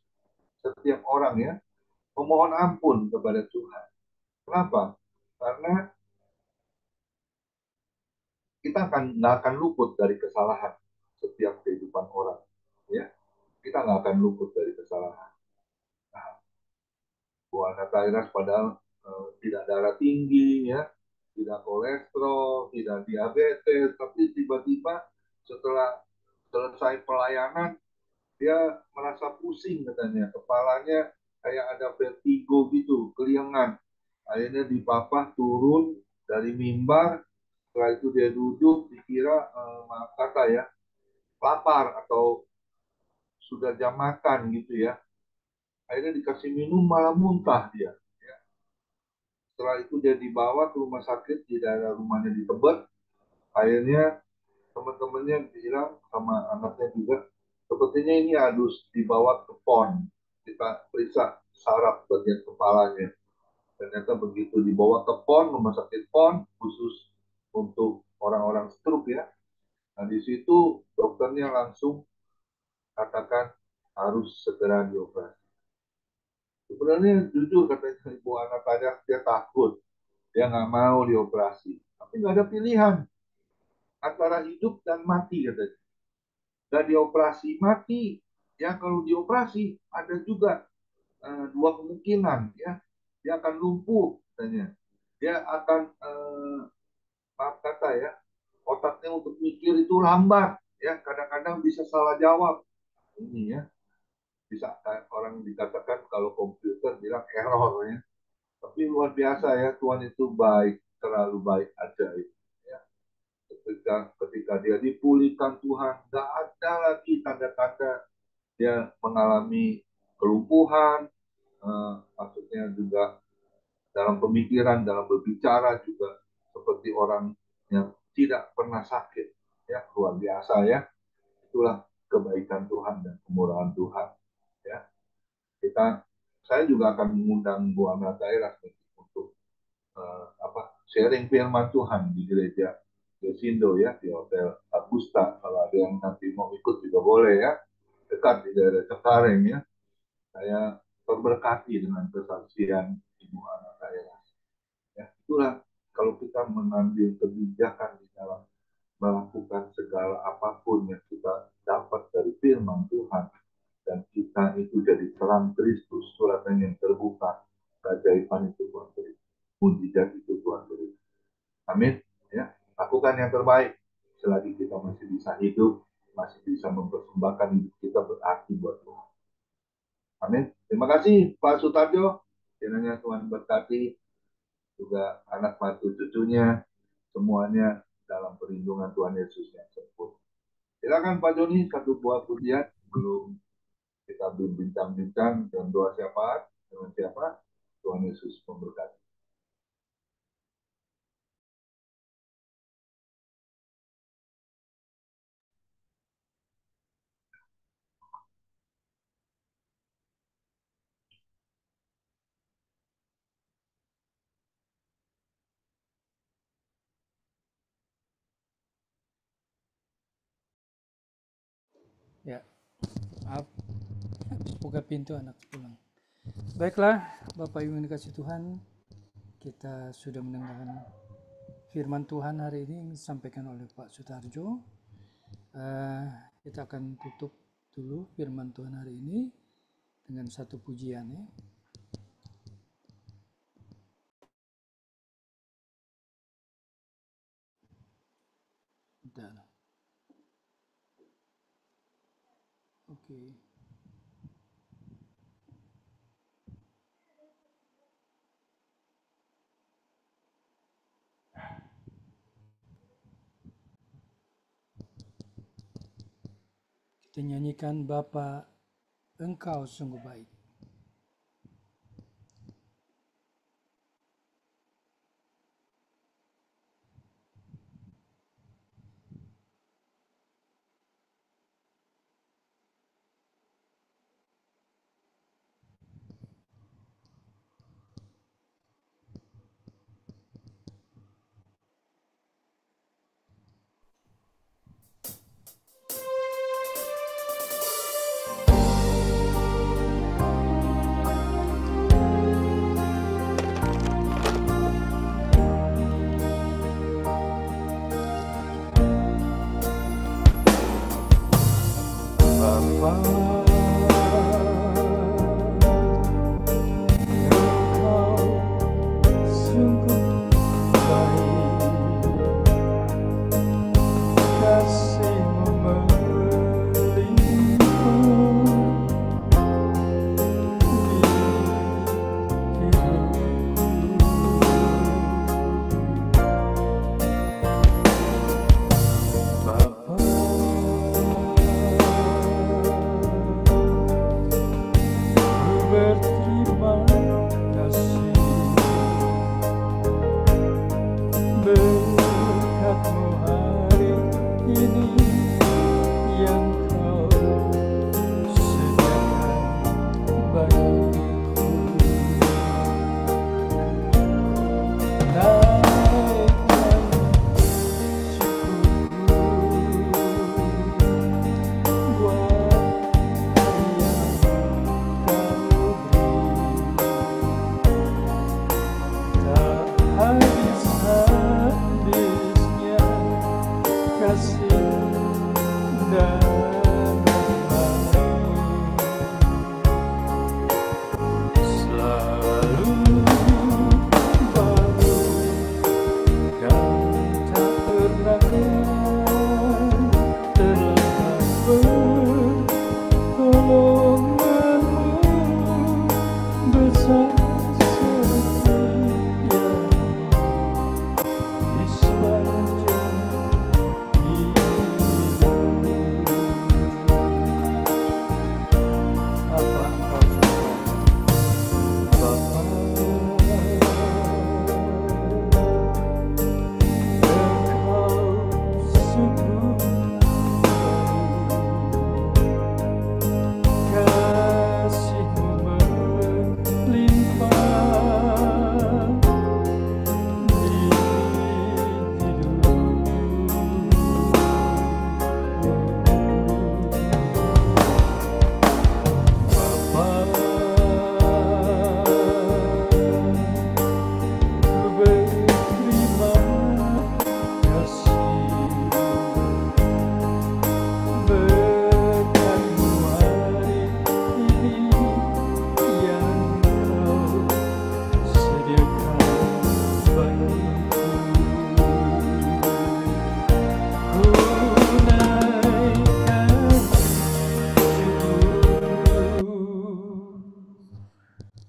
setiap orang ya, memohon ampun kepada Tuhan. Kenapa? Karena kita nggak akan luput dari kesalahan setiap kehidupan orang. Ya, kita nggak akan luput dari kesalahan. Bu Ana Tairas padahal tidak darah tinggi ya, tidak kolesterol, tidak diabetes, tapi tiba-tiba setelah selesai pelayanan dia merasa pusing katanya, kepalanya kayak ada vertigo gitu, keliengan. Akhirnya dipapah turun dari mimbar, setelah itu dia duduk, dikira maaf kata ya, lapar atau sudah jam makan gitu ya. Akhirnya dikasih minum malah muntah dia. Setelah itu dia dibawa ke rumah sakit di daerah rumahnya di Tebet. Akhirnya teman-temannya bilang sama anaknya juga, sepertinya ini harus dibawa ke PON. Kita periksa saraf bagian kepalanya. Ternyata begitu dibawa ke PON, rumah sakit PON khusus untuk orang-orang stroke ya. Nah di situ dokternya langsung katakan harus segera dioperasi. Sebenarnya jujur katanya Ibu anak tanya dia takut, dia nggak mau dioperasi. Tapi nggak ada pilihan antara hidup dan mati katanya. Dan dioperasi mati, ya kalau dioperasi ada juga dua kemungkinan ya. Dia akan lumpuh katanya. Dia akan maaf kata ya, otaknya untuk mikir itu lambat ya, kadang-kadang bisa salah jawab. Ini ya, bisa orang dikatakan kalau komputer bilang error ya. Tapi luar biasa ya, Tuhan itu baik, terlalu baik ajaib. Ya. Ketika dia dipulihkan Tuhan, tidak ada lagi tanda-tanda dia mengalami kelumpuhan, maksudnya juga dalam pemikiran, dalam berbicara juga seperti orang yang tidak pernah sakit. Ya, luar biasa ya. Itulah kebaikan Tuhan dan kemurahan Tuhan. Ya, saya juga akan mengundang Bu Amel Daerah untuk sharing firman Tuhan di gereja Yosindo ya di Hotel Agusta. Kalau ada yang nanti mau ikut juga boleh ya, dekat di daerah Cengkareng ya. Saya terberkati dengan kesaksian Ibu anak saya. Ya, itulah kalau kita mengambil kebijakan di dalam melakukan segala apapun yang kita dapat dari firman Tuhan dan kita itu jadi terang Kristus, suratan yang terbuka, keajaiban itu Tuhan beri, mujizat itu Tuhan beri. Amin. Ya, lakukan yang terbaik selagi kita masih bisa hidup, masih bisa mempersembahkan hidup kita berarti buat Tuhan. Amin. Terima kasih Pak Sutarjo. Kiranya Tuhan berkati juga anak mantu cucunya, semuanya dalam perlindungan Tuhan Yesus yang sempurna. Silakan Pak Joni, satu buah pujian belum kita berbincang-bincang dan doa syafaat dengan siapa? Tuhan Yesus memberkati. Ya, maaf, habis buka pintu anak pulang. Baiklah, Bapak Ibu yang dikasih Tuhan, kita sudah mendengarkan firman Tuhan hari ini yang disampaikan oleh Pak Sutarjo. Kita akan tutup dulu firman Tuhan hari ini dengan satu pujian ya. Bentar. Oke. Kita nyanyikan Bapa, Engkau sungguh baik.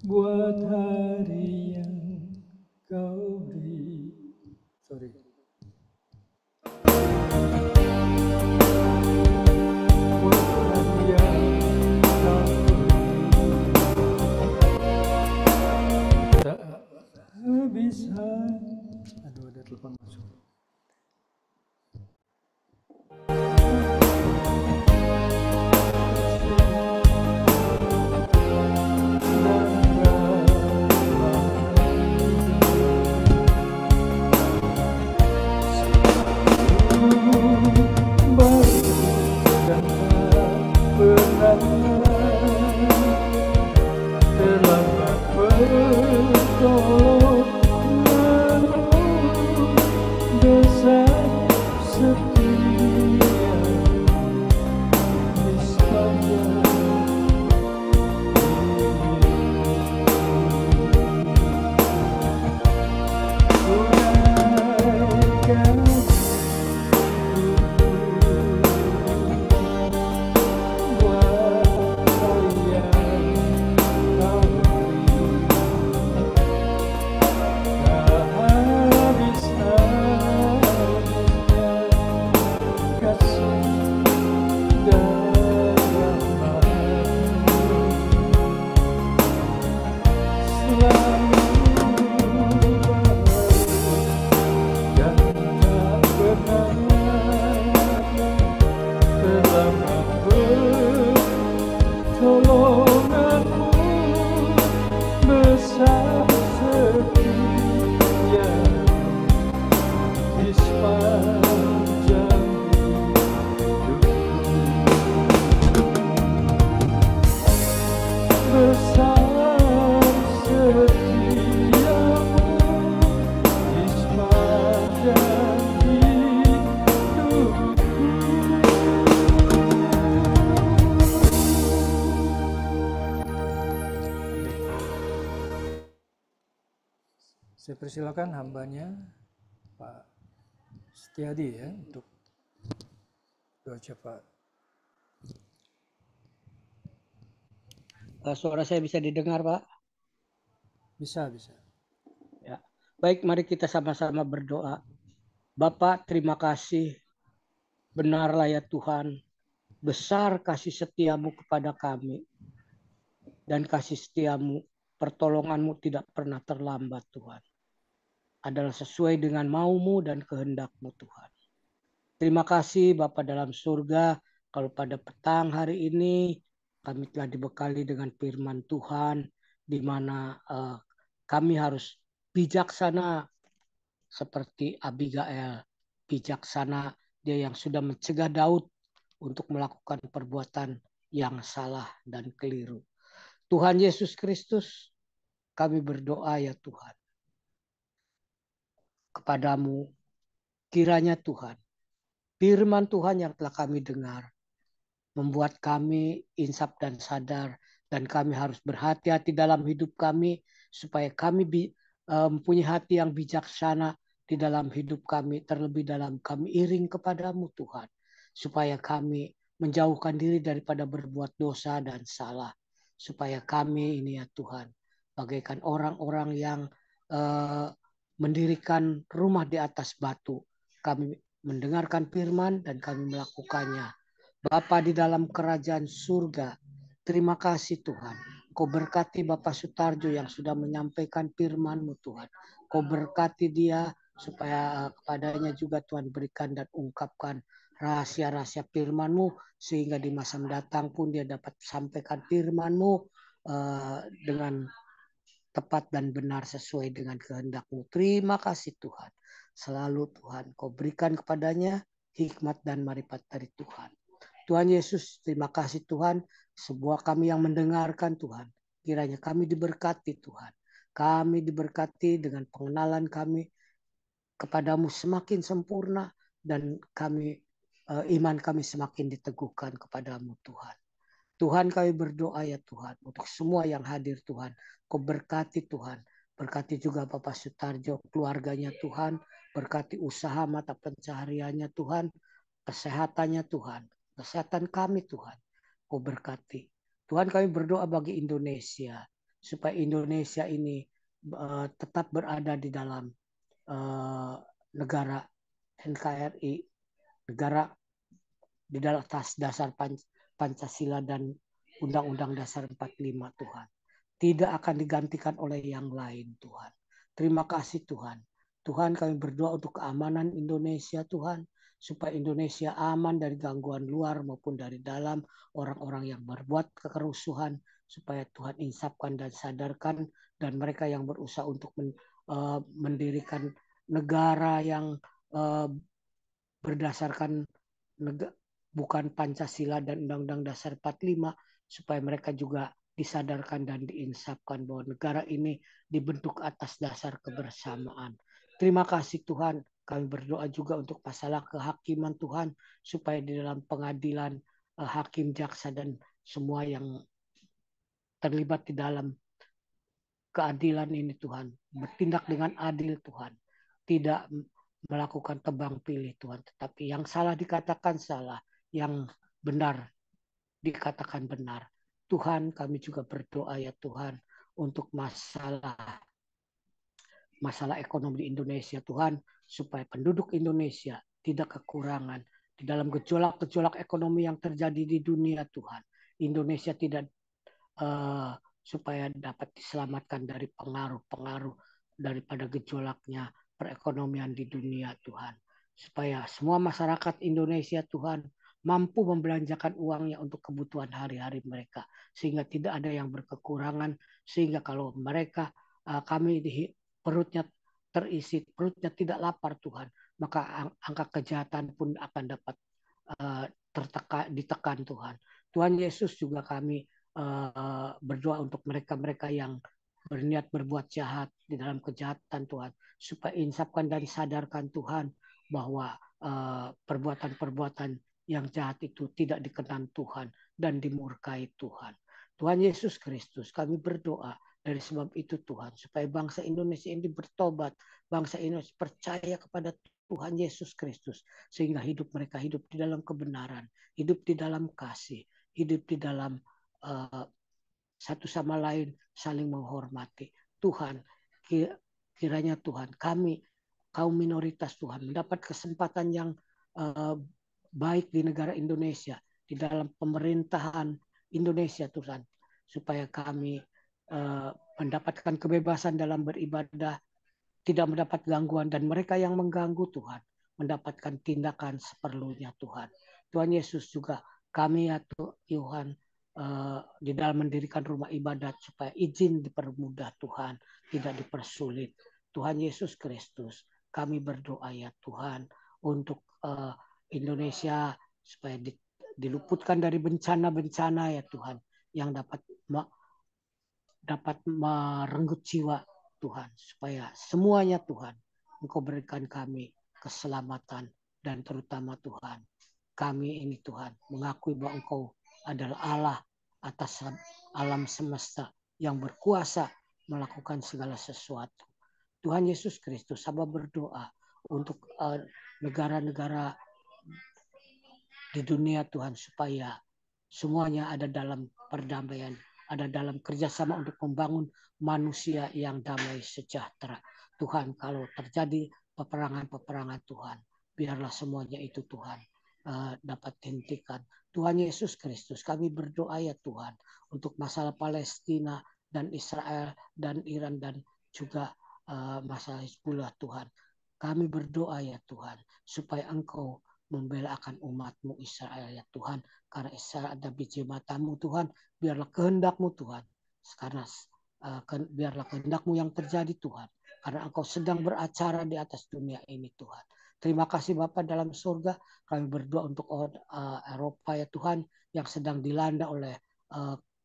Buat hari yang kau beri. Sorry. Buat hari yang kau beri. Tak bisa. Aduh, ada telepon masuk. pertolonganmu besar setia di sepanjang hidupku. Besar setiamu di sepanjang hidupku. Saya persilakan hambanya Pak Setiadi ya untuk doa cepat. Suara saya bisa didengar, Pak? Bisa. Ya. Baik, mari kita sama-sama berdoa. Bapak, terima kasih. Benarlah ya Tuhan, besar kasih setiamu kepada kami. Dan kasih setiamu, pertolonganmu tidak pernah terlambat, Tuhan. Adalah sesuai dengan maumu dan kehendakmu, Tuhan. Terima kasih Bapa dalam surga, kalau pada petang hari ini kami telah dibekali dengan firman Tuhan, di mana kami harus bijaksana seperti Abigail, bijaksana dia yang sudah mencegah Daud untuk melakukan perbuatan yang salah dan keliru. Tuhan Yesus Kristus, kami berdoa ya Tuhan, kepadamu, kiranya Tuhan, firman Tuhan yang telah kami dengar, membuat kami insaf dan sadar, dan kami harus berhati-hati dalam hidup kami, supaya kami mempunyai hati yang bijaksana di dalam hidup kami, terlebih dalam kami iring kepadamu Tuhan, supaya kami menjauhkan diri daripada berbuat dosa dan salah, supaya kami ini ya Tuhan, bagaikan orang-orang yang mendirikan rumah di atas batu, kami mendengarkan firman dan kami melakukannya. Bapa di dalam kerajaan surga, terima kasih Tuhan. Kau berkati Bapak Sutarjo yang sudah menyampaikan firman-Mu Tuhan. Kau berkati dia supaya kepadanya juga Tuhan berikan dan ungkapkan rahasia-rahasia firman-Mu, sehingga di masa mendatang pun dia dapat sampaikan firman-Mu dengan tepat dan benar sesuai dengan kehendak-Mu. Terima kasih Tuhan. Selalu Tuhan Kau berikan kepadanya hikmat dan marifat dari Tuhan. Tuhan Yesus, terima kasih Tuhan. Sebuah kami yang mendengarkan Tuhan, kiranya kami diberkati Tuhan. Kami diberkati dengan pengenalan kami kepadamu semakin sempurna, dan kami iman kami semakin diteguhkan kepadamu Tuhan. Tuhan kami berdoa ya Tuhan, untuk semua yang hadir Tuhan, Kau berkati Tuhan. Berkati juga Bapak Sutarjo, keluarganya Tuhan. Berkati usaha mata pencahariannya Tuhan. Kesehatannya Tuhan. Kesehatan kami Tuhan. Kau berkati. Tuhan kami berdoa bagi Indonesia, supaya Indonesia ini tetap berada di dalam negara NKRI, negara di dalam atas dasar Pancasila dan Undang-Undang Dasar 45 Tuhan. Tidak akan digantikan oleh yang lain Tuhan. Terima kasih Tuhan. Tuhan kami berdoa untuk keamanan Indonesia Tuhan. Supaya Indonesia aman dari gangguan luar maupun dari dalam, orang-orang yang berbuat kekerusuhan. Supaya Tuhan insafkan dan sadarkan, dan mereka yang berusaha untuk mendirikan negara yang berdasarkan bukan Pancasila dan Undang-Undang Dasar 45, supaya mereka juga disadarkan dan diinsafkan bahwa negara ini dibentuk atas dasar kebersamaan. Terima kasih Tuhan. Kami berdoa juga untuk masalah kehakiman Tuhan, supaya di dalam pengadilan hakim, jaksa, dan semua yang terlibat di dalam keadilan ini Tuhan, bertindak dengan adil Tuhan. Tidak melakukan tebang pilih Tuhan, tetapi yang salah dikatakan salah, yang benar dikatakan benar. Tuhan, kami juga berdoa ya Tuhan, untuk masalah ekonomi di Indonesia Tuhan, supaya penduduk Indonesia tidak kekurangan di dalam gejolak-gejolak ekonomi yang terjadi di dunia Tuhan. Indonesia tidak supaya dapat diselamatkan dari pengaruh-pengaruh daripada gejolaknya perekonomian di dunia Tuhan. Supaya semua masyarakat Indonesia Tuhan mampu membelanjakan uangnya untuk kebutuhan hari-hari mereka, sehingga tidak ada yang berkekurangan, sehingga kalau mereka kami perutnya terisi, perutnya tidak lapar Tuhan, maka angka kejahatan pun akan dapat ditekan Tuhan. Tuhan Yesus juga kami berdoa untuk mereka-mereka yang berniat berbuat jahat di dalam kejahatan Tuhan, supaya insafkan dan sadarkan Tuhan bahwa perbuatan-perbuatan yang jahat itu tidak dikenan Tuhan dan dimurkai Tuhan. Tuhan Yesus Kristus, kami berdoa dari sebab itu Tuhan, supaya bangsa Indonesia ini bertobat, bangsa Indonesia percaya kepada Tuhan Yesus Kristus, sehingga hidup mereka hidup di dalam kebenaran, hidup di dalam kasih, hidup di dalam satu sama lain saling menghormati. Tuhan, kiranya Tuhan, kami kaum minoritas Tuhan mendapat kesempatan yang baik di negara Indonesia, di dalam pemerintahan Indonesia Tuhan, supaya kami mendapatkan kebebasan dalam beribadah, tidak mendapat gangguan, dan mereka yang mengganggu Tuhan mendapatkan tindakan seperlunya Tuhan. Tuhan Yesus juga kami ya Tuhan di dalam mendirikan rumah ibadat supaya izin dipermudah Tuhan, tidak dipersulit. Tuhan Yesus Kristus, kami berdoa ya Tuhan untuk Indonesia supaya diluputkan dari bencana-bencana ya Tuhan yang dapat merenggut jiwa Tuhan, supaya semuanya Tuhan Engkau berikan kami keselamatan, dan terutama Tuhan kami ini Tuhan mengakui bahwa Engkau adalah Allah atas alam semesta yang berkuasa melakukan segala sesuatu. Tuhan Yesus Kristus, hamba berdoa untuk negara-negara di dunia Tuhan, supaya semuanya ada dalam perdamaian, ada dalam kerjasama untuk membangun manusia yang damai sejahtera. Tuhan, kalau terjadi peperangan-peperangan Tuhan, biarlah semuanya itu Tuhan dapat dihentikan. Tuhan Yesus Kristus, kami berdoa ya Tuhan untuk masalah Palestina dan Israel dan Iran dan juga masalah Hizbullah Tuhan. Kami berdoa ya Tuhan supaya Engkau membela akan umat-Mu Israel ya Tuhan, karena Israel ada biji matamu Tuhan, biarlah kehendak-Mu Tuhan, karena biarlah kehendak-Mu yang terjadi Tuhan, karena Engkau sedang beracara di atas dunia ini Tuhan. Terima kasih Bapa dalam surga, kami berdoa untuk Eropa ya Tuhan, yang sedang dilanda oleh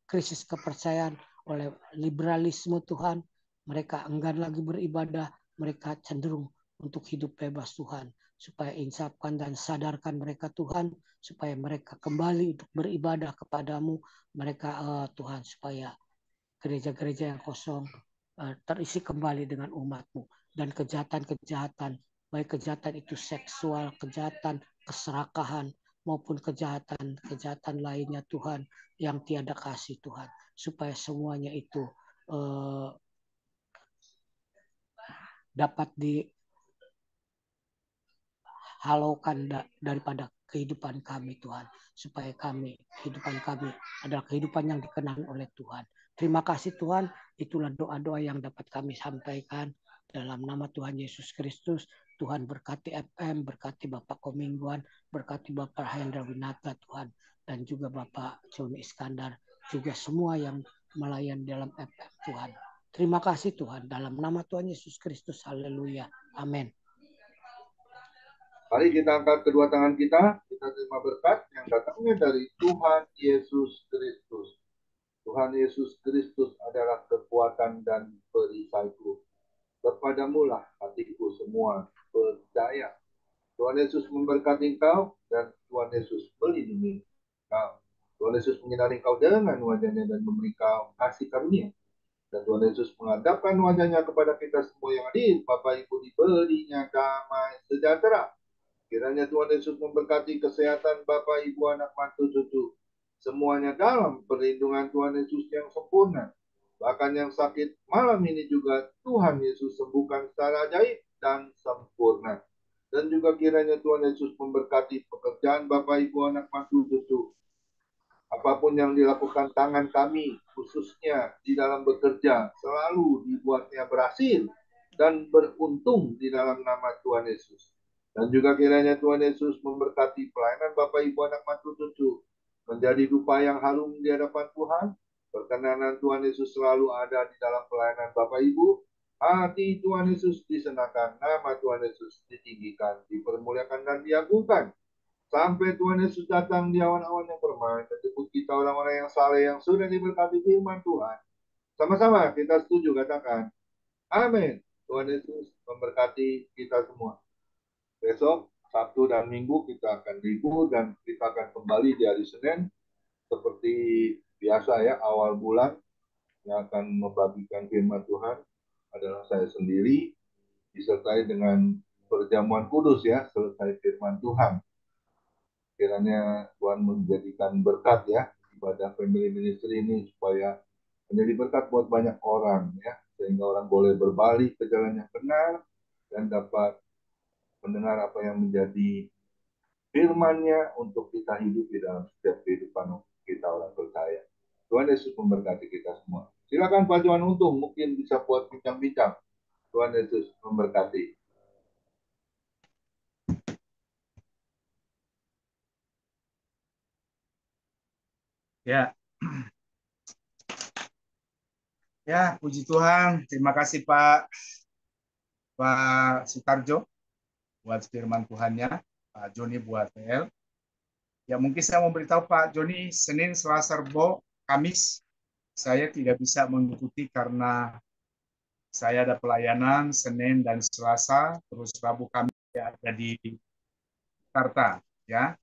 krisis kepercayaan, oleh liberalisme Tuhan. Mereka enggan lagi beribadah, mereka cenderung untuk hidup bebas Tuhan, supaya insafkan dan sadarkan mereka Tuhan, supaya mereka kembali untuk beribadah kepadamu, mereka Tuhan, supaya gereja-gereja yang kosong terisi kembali dengan umat-Mu, dan kejahatan-kejahatan, baik kejahatan itu seksual, kejahatan keserakahan, maupun kejahatan lainnya Tuhan yang tiada kasih Tuhan, supaya semuanya itu dapat dihalaukan daripada kehidupan kami Tuhan, supaya kehidupan kami adalah kehidupan yang dikenal oleh Tuhan. Terima kasih Tuhan, itulah doa-doa yang dapat kami sampaikan dalam nama Tuhan Yesus Kristus. Tuhan berkati FM, berkati Bapak Komingguan, berkati Bapak Hendra Winata Tuhan, dan juga Bapak Joni Iskandar, juga semua yang melayani dalam FM Tuhan. Terima kasih Tuhan, dalam nama Tuhan Yesus Kristus, haleluya, amin. Mari kita angkat kedua tangan kita terima berkat yang datangnya dari Tuhan Yesus Kristus. Tuhan Yesus Kristus adalah kekuatan dan perisaiku. Kepadamulah hatiku semua percaya. Tuhan Yesus memberkati engkau dan Tuhan Yesus melindungi engkau. Tuhan Yesus menyinari engkau dengan wajahnya dan memberi engkau kasih karunia. Dan Tuhan Yesus menghadapkan wajahnya kepada kita semua yang hadir. Bapak Ibu diberinya damai sejahtera. Kiranya Tuhan Yesus memberkati kesehatan Bapak Ibu anak mantu cucu. Semuanya dalam perlindungan Tuhan Yesus yang sempurna. Bahkan yang sakit malam ini juga Tuhan Yesus sembuhkan secara ajaib dan sempurna. Dan juga kiranya Tuhan Yesus memberkati pekerjaan Bapak Ibu anak mantu cucu. Apapun yang dilakukan tangan kami, khususnya di dalam bekerja, selalu dibuatnya berhasil dan beruntung di dalam nama Tuhan Yesus. Dan juga kiranya Tuhan Yesus memberkati pelayanan Bapak Ibu anak mantu cucu menjadi dupa yang harum di hadapan Tuhan. Perkenanan Tuhan Yesus selalu ada di dalam pelayanan Bapak Ibu. Hati Tuhan Yesus disenangkan, nama Tuhan Yesus ditinggikan, dipermuliakan dan diagungkan. Sampai Tuhan Yesus datang di awan-awan yang bermain, menjemput kita orang-orang yang saleh yang sudah diberkati firman Tuhan. Sama-sama kita setuju, katakan amin. Tuhan Yesus memberkati kita semua. Besok Sabtu dan Minggu kita akan libur dan kita akan kembali di hari Senin seperti biasa ya, awal bulan yang akan membagikan firman Tuhan adalah saya sendiri disertai dengan perjamuan kudus ya, selesai firman Tuhan. Kiranya Tuhan menjadikan berkat ya ibadah family ministry ini supaya menjadi berkat buat banyak orang ya, sehingga orang boleh berbalik ke jalan yang benar dan dapat mendengar apa yang menjadi firman-Nya untuk kita hidup di dalam setiap kehidupan kita orang percaya. Tuhan Yesus memberkati kita semua. Silakan Pak Johan Untung, mungkin bisa buat bincang-bincang. Tuhan Yesus memberkati. Ya. Ya, puji Tuhan. Terima kasih Pak Sutarjo buat firman Tuhannya, Pak Joni buat PL. Ya, mungkin saya mau beritahu Pak Joni, Senin, Selasa, Rebo, Kamis saya tidak bisa mengikuti karena saya ada pelayanan Senin dan Selasa, terus Rabu Kamis ada di Jakarta, ya.